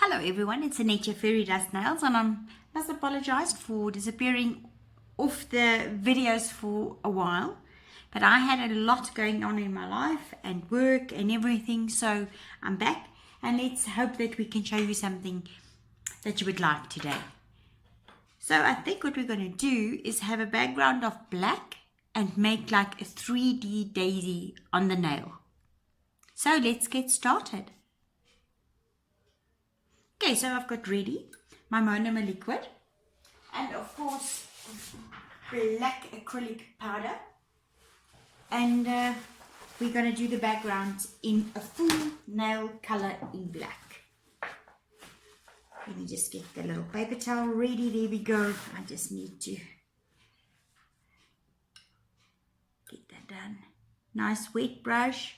Hello everyone, it's Anita Fairy Dust Nails, and I must apologize for disappearing off the videos for a while, but I had a lot going on in my life and work and everything, so I'm back, and let's hope that we can show you something that you would like today. So I think what we're going to do is have a background of black and make like a 3D daisy on the nail. So let's get started. Okay, so I've got ready my monomer liquid and of course black acrylic powder, and we're going to do the background in a full nail color in black. Let me just get the little paper towel ready. There we go. I just need to get that done. Nice wet brush,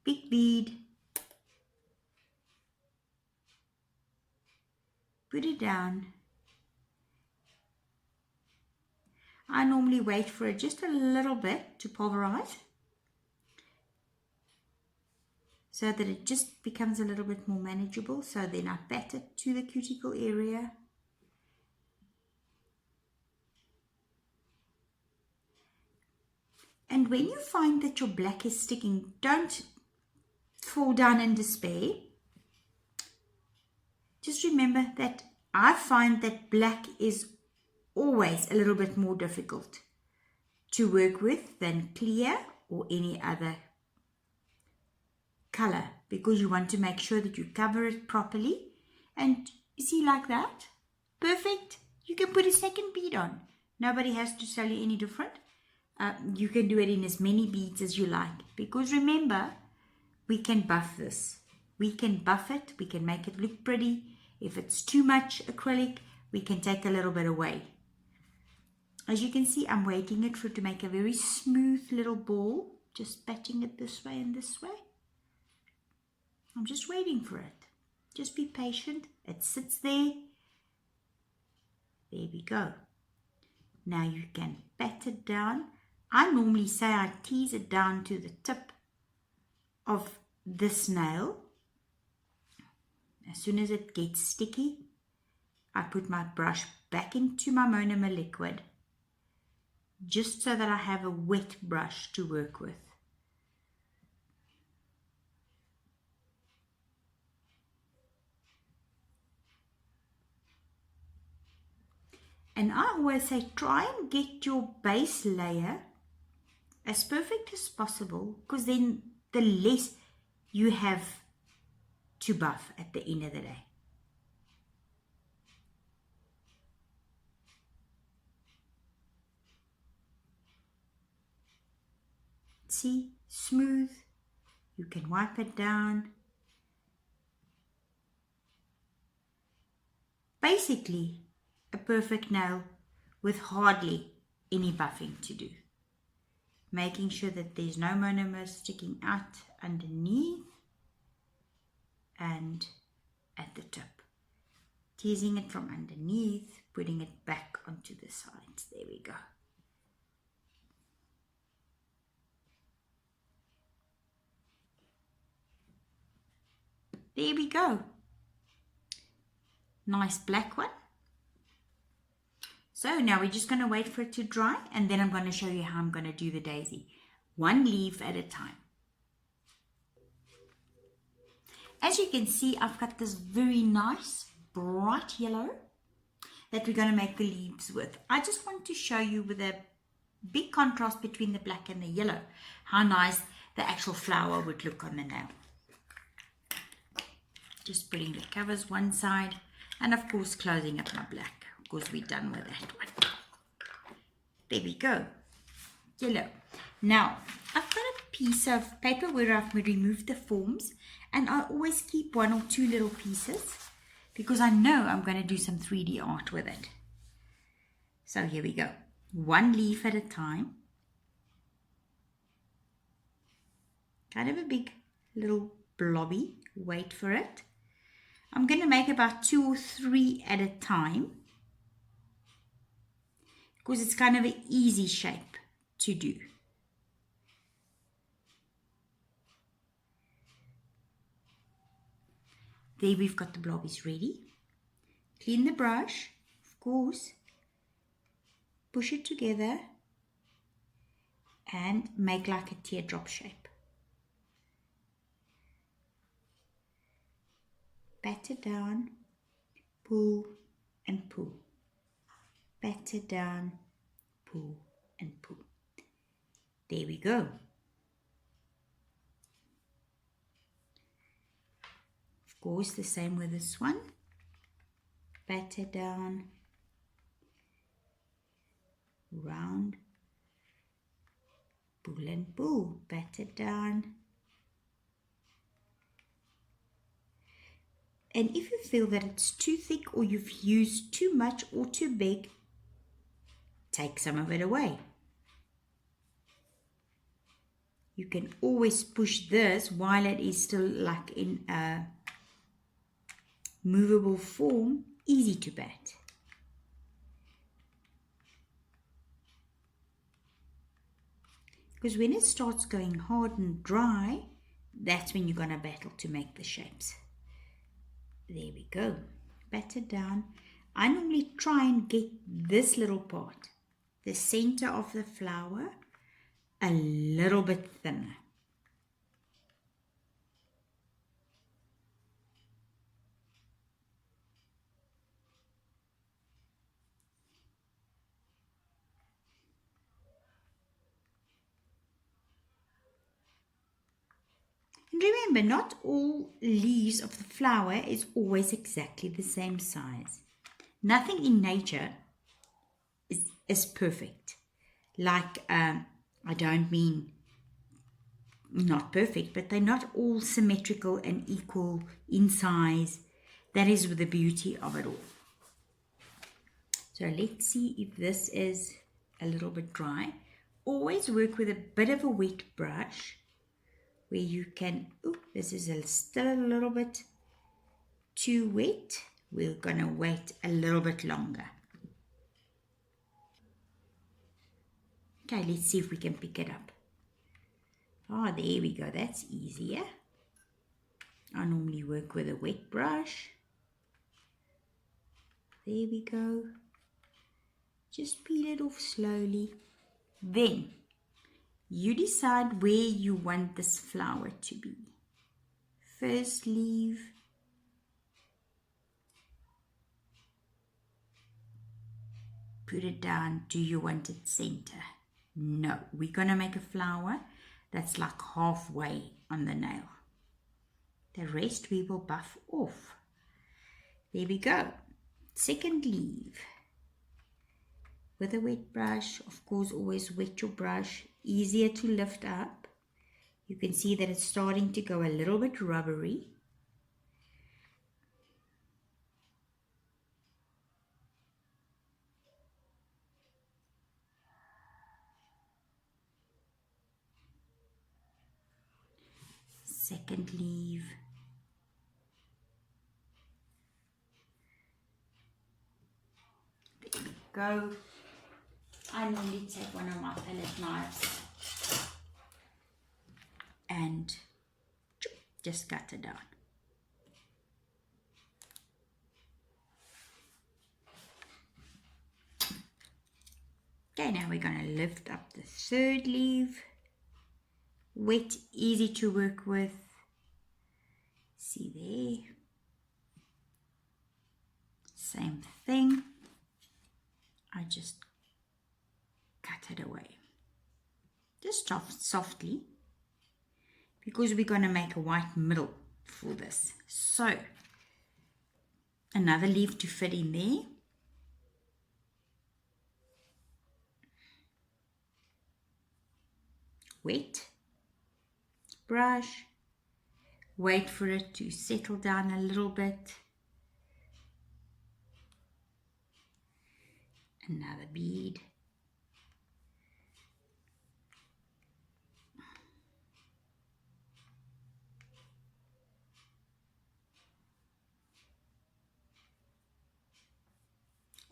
big bead. Put it down. I normally wait for it just a little bit to pulverize so that it just becomes a little bit more manageable. So then I pat it to the cuticle area. And when you find that your black is sticking, don't fall down in despair. Just remember that I find that black is always a little bit more difficult to work with than clear or any other color, because you want to make sure that you cover it properly. And you see, like that, perfect. You can put a second bead on. Nobody has to tell you any different. You can do it in as many beads as you like, because remember, we can buff this. We can buff it, we can make it look pretty. If it's too much acrylic, we can take a little bit away. As you can see, I'm waiting it for it to make a very smooth little ball. Just patting it this way and this way. I'm just waiting for it. Just be patient. It sits there. There we go. Now you can pat it down. I normally say I tease it down to the tip of this nail. As soon as it gets sticky, I put my brush back into my monomer liquid, just so that I have a wet brush to work with. And I always say, try and get your base layer as perfect as possible, because then the less you have to buff at the end of the day. See, smooth. You can wipe it down. Basically, a perfect nail with hardly any buffing to do. Making sure that there's no monomer sticking out underneath and at the tip. Teasing it from underneath, putting it back onto the sides. There we go. There we go. Nice black one. So now we're just going to wait for it to dry, and then I'm going to show you how I'm going to do the daisy. One leaf at a time. As you can see, I've got this very nice bright yellow that we're going to make the leaves with. I just want to show you, with a big contrast between the black and the yellow, how nice the actual flower would look on the nail. Just putting the covers one side, and of course closing up my black, because we're done with that one. There we go. Yellow. Now, I've got a piece of paper where I've removed the forms, and I always keep one or two little pieces because I know I'm going to do some 3D art with it. So here we go. One leaf at a time. Kind of a big little blobby. Wait for it. I'm going to make about 2 or 3 at a time, because it's kind of an easy shape to do. There we've got the blobbies ready. Clean the brush, of course. Push it together and make like a teardrop shape. Pat it down, pull and pull. Pat it down, pull and pull. There we go. Of course, the same with this one. Pat it down, round, pull and pull. Pat it down. And if you feel that it's too thick or you've used too much or too big, take some of it away. You can always push this while it is still like in a movable form, easy to pat. Because when it starts going hard and dry, that's when you're going to battle to make the shapes. There we go. Pat it down. I normally try and get this little part, the center of the flower, a little bit thinner. And remember, not all leaves of the flower is always exactly the same size. Nothing in nature is perfect. Like, I don't mean not perfect, but they're not all symmetrical and equal in size. That is the beauty of it all. So let's see if this is a little bit dry. Always work with a bit of a wet brush where you can, this is still a little bit too wet. We're going to wait a little bit longer. Okay, let's see if we can pick it up. Oh, there we go. That's easier. I normally work with a wet brush. There we go. Just peel it off slowly. Then you decide where you want this flower to be. First leaf. Put it down. Do you want it center? No. We're going to make a flower that's like halfway on the nail. The rest we will buff off. There we go. Second leaf. With a wet brush, of course, always wet your brush. Easier to lift up. You can see that it's starting to go a little bit rubbery. Second leaf. There we go. I normally take one of my palette knives and just cut it down. Okay, now we're going to lift up the third leaf. Wet, easy to work with. See there. Same thing. I just cut it away. Just softly. Because we're going to make a white middle for this. So, another leaf to fit in there. Wet brush, wait for it to settle down a little bit. Another bead.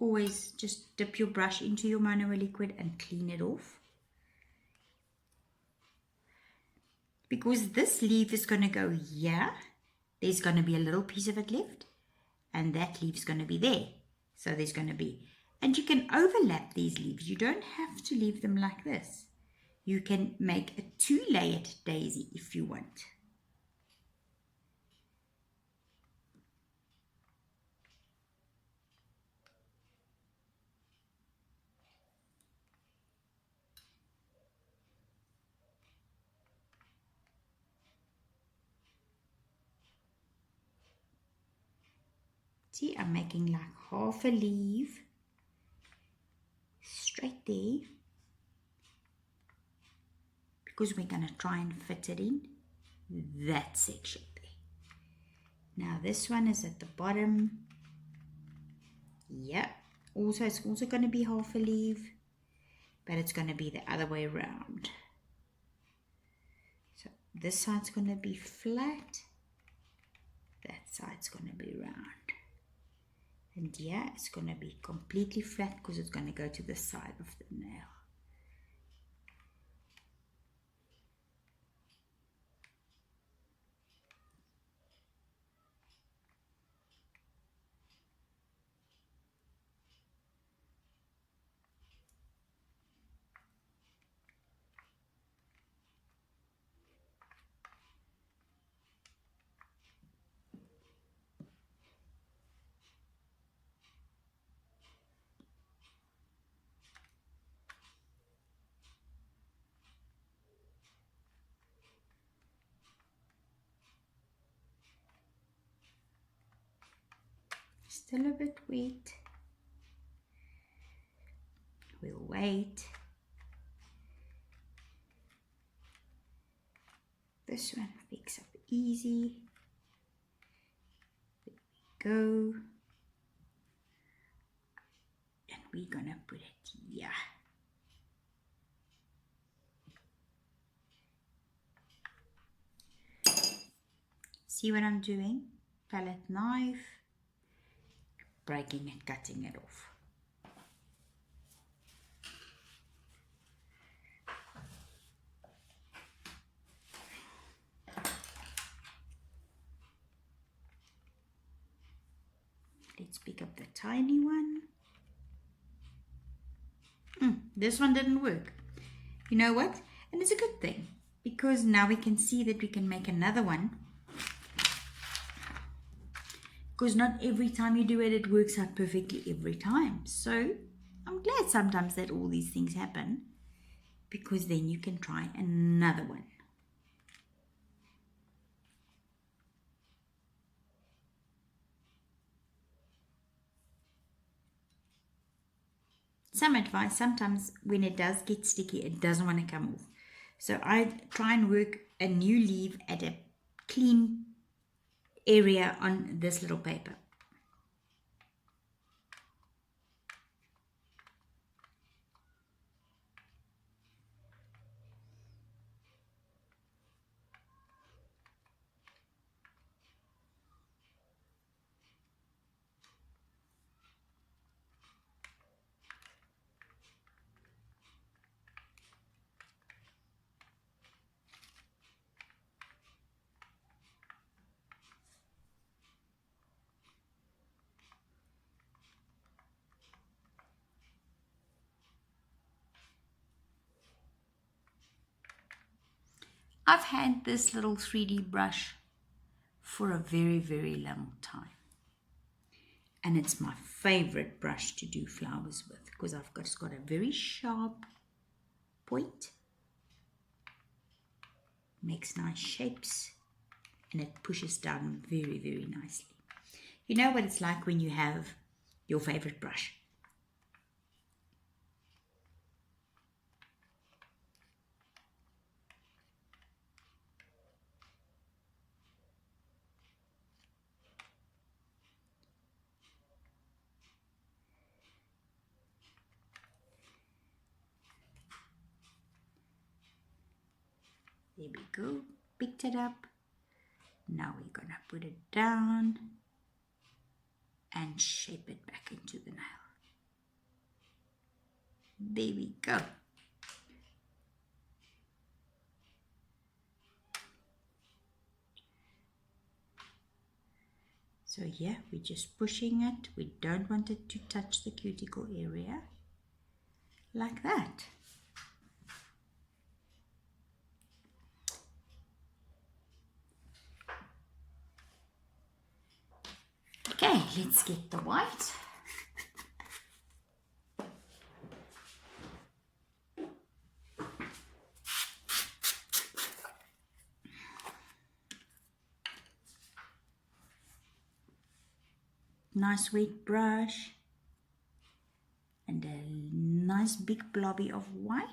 Always just dip your brush into your mono liquid and clean it off. Because this leaf is going to go here there's going to be a little piece of it left, and that leaf's going to be there. So there's going to be, and you can overlap these leaves. You don't have to leave them like this. You can make a 2-layered daisy if you want. See, I'm making like half a leaf straight there, because we're going to try and fit it in that section there. Now this one is at the bottom. Yep. Also, it's also going to be half a leaf, but it's going to be the other way around. So this side's going to be flat. That side's going to be round. And yeah, it's going to be completely flat because it's going to go to the side of the nail. Still a bit wet. We'll wait. This one picks up easy. There we go. And we're gonna put it here. See what I'm doing? Palette knife, breaking and cutting it off. Let's pick up the tiny one. This one didn't work. You know what? And it's a good thing, because now we can see that we can make another one. Because not every time you do it, it works out perfectly every time. So I'm glad sometimes that all these things happen, because then you can try another one. Some advice, sometimes when it does get sticky, it doesn't want to come off. So I try and work a new leaf at a clean area on this little paper. I've had this little 3D brush for a very, very long time. And it's my favorite brush to do flowers with, because it's got a very sharp point. Makes nice shapes, and it pushes down very, very nicely. You know what it's like when you have your favorite brush. There we go, picked it up. Now we're gonna put it down and shape it back into the nail. There we go. So here we're just pushing it. We don't want it to touch the cuticle area. Like that. Okay, let's get the white. Nice wet brush and a nice big blobby of white.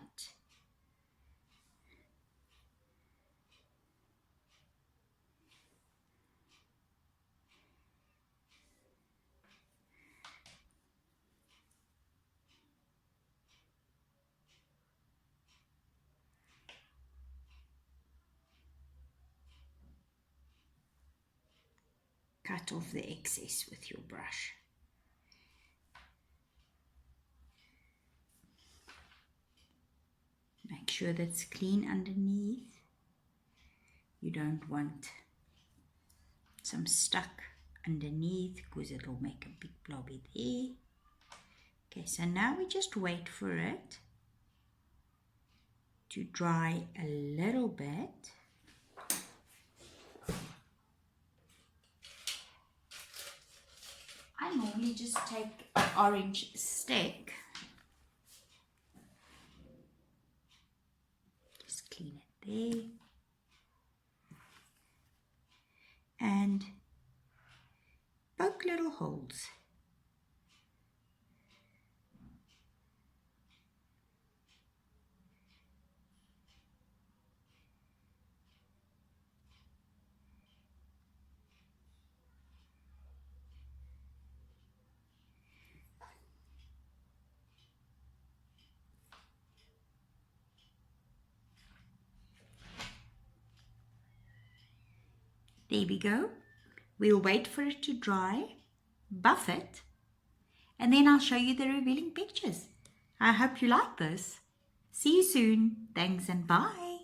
Cut off the excess with your brush. Make sure that's clean underneath. You don't want some stuck underneath because it'll make a big blobby there. Okay, so now we just wait for it to dry a little bit. I normally just take an orange stick, just clean it there, and poke little holes. There we go. We'll wait for it to dry, buff it, and then I'll show you the revealing pictures. I hope you like this. See you soon. Thanks and bye.